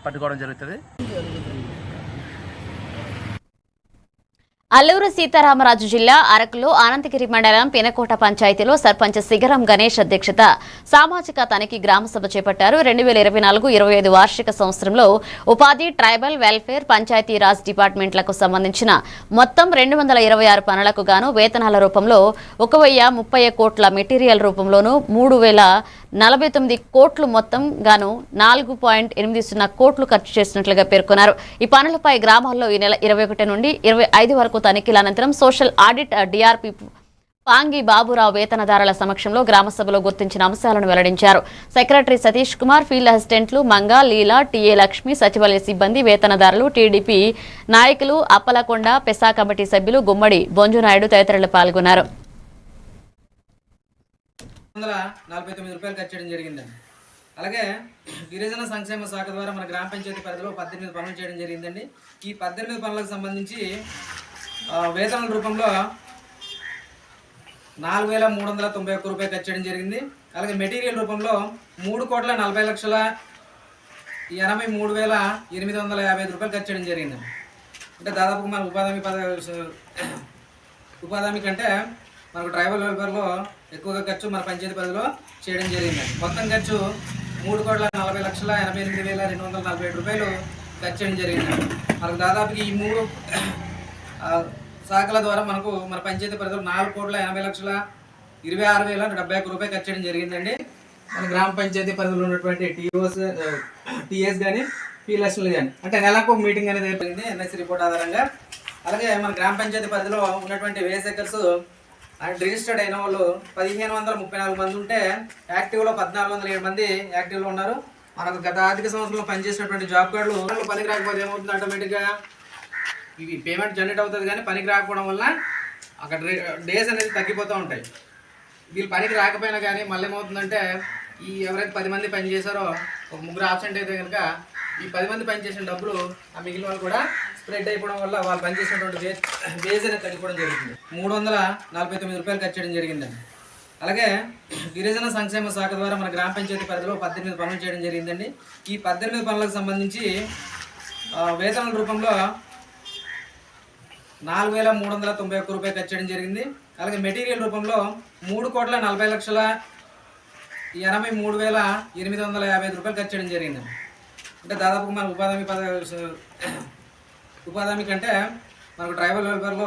పట్టుకోవడం జరుగుతుంది. అల్లూరు సీతారామరాజు జిల్లా అరకులో అనంతగిరి మండలం పినకోట పంచాయతీలో సర్పంచ్ శిగరం గణేష్ అధ్యక్షత సామాజిక తనిఖీ గ్రామసభ చేపట్టారు. 2024-25 వార్షిక సంవత్సరంలో ఉపాధి, ట్రైబల్ వెల్ఫేర్, పంచాయతీరాజ్ డిపార్ట్మెంట్లకు సంబంధించిన మొత్తం 226 పనులకు గాను వేతనాల రూపంలో 1,030 కోట్ల, మెటీరియల్ రూపంలోనూ 3,049 కోట్లు, మొత్తం గాను 4.80 కోట్లు ఖర్చు చేసినట్లుగా పేర్కొన్నారు. ఈ పనులపై గ్రామాల్లో ఈ నెల 21 నుండి 25 వరకు తనిఖీల అనంతరం social audit DRP Pangi Baburao వేతనదారుల సమక్షంలో గ్రామసభలో గుర్తించిన అంశాలను వెల్లడించారు. సెక్రటరీ సతీష్ కుమార్, ఫీల్డ్ అసిస్టెంట్లు మంగా, లీలా, టీఏ లక్ష్మి, సచివాలయ సిబ్బంది, వేతనదారులు, టీడీపీ నాయకులు, అప్పలకొండ పెసా కమిటీ సభ్యులు, గుమ్మడి బొంజునాయుడు తదితరులు పాల్గొన్నారు. 149 రూపాయలు ఖర్చు చేయడం జరిగిందండి. అలాగే గిరిజన సంక్షేమ శాఖ ద్వారా మన గ్రామ పంచాయతీ పరిధిలో 18 పనులు చేయడం జరిగిందండి. ఈ 18 పనులకు సంబంధించి వేతనాల రూపంలో 4,391 రూపాయలు ఖర్చు చేయడం జరిగింది. అలాగే మెటీరియల్ రూపంలో 3,40,83,850 రూపాయలు ఖర్చు చేయడం జరిగిందండి. అంటే దాదాపుగా మన ఉపాధి కంటే మనకు ట్రైబల్ వెల్ఫేర్లో ఎక్కువగా ఖర్చు మన పంచాయతీ పరిధిలో చేయడం జరిగిందండి. మొత్తం ఖర్చు 3,40,88,247 రూపాయలు ఖర్చు చేయడం జరిగిందండి. మనకు దాదాపుకి ఈ 3 శాఖల ద్వారా మనకు మన పంచాయతీ పరిధిలో 4,80,26,071 రూపాయలు ఖర్చు చేయడం జరిగిందండి. మన గ్రామ పంచాయతీ పరిధిలో ఉన్నటువంటి టీఎస్ కానీ పీఎల్ఎస్లు కానీ అంటే నెలకు ఒక మీటింగ్ అనేది అయిపోయింది ఎన్ఎస్సి రిపోర్ట్ ఆధారంగా. అలాగే మన గ్రామ పంచాయతీ పరిధిలో ఉన్నటువంటి వేసెకర్స్ రిజిస్టర్డ్ అయిన వాళ్ళు 1,534 మంది ఉంటే యాక్టివ్లో 1,407 మంది యాక్టివ్లో ఉన్నారు. మనకు గత ఆర్థిక సంవత్సరంలో పనిచేసినటువంటి జాబ్ కార్డులు పనికి రాకపోతే ఏమవుతుంది, ఆటోమేటిక్గా ఇవి పేమెంట్ జనరేట్ అవుతుంది, కానీ పనికి రాకపోవడం వల్ల అక్కడ డేస్ అనేది తగ్గిపోతూ ఉంటాయి. వీళ్ళు పనికి రాకపోయినా కానీ మళ్ళీ ఏమవుతుందంటే ఈ ఎవరైతే 10 మంది పని చేశారో ఒక 3 ఆబ్సెంట్ అయితే కనుక ఈ 10 మంది పని చేసిన డబ్బులు ఆ మిగిలిన వాళ్ళు కూడా స్ప్రెడ్ అయిపోవడం వల్ల వాళ్ళు పనిచేసినటువంటి వేజ్ అనేది తగ్గిపోవడం జరుగుతుంది. 349 రూపాయలు ఖర్చు చేయడం జరిగిందండి. అలాగే గిరిజన సంక్షేమ శాఖ ద్వారా మన గ్రామ పంచాయతీ పరిధిలో 18 పనులు చేయడం జరిగిందండి. ఈ 18 పనులకు సంబంధించి వేతనాల రూపంలో 4,391 రూపాయలు ఖర్చు చేయడం జరిగింది. అలాగే మెటీరియల్ రూపంలో 3,40,83,850 రూపాయలు ఖర్చు చేయడం జరిగిందండి. అంటే దాదాపుగా మన ఉపాధి కంటే మనకు ట్రైబల్ వెల్ఫేర్లో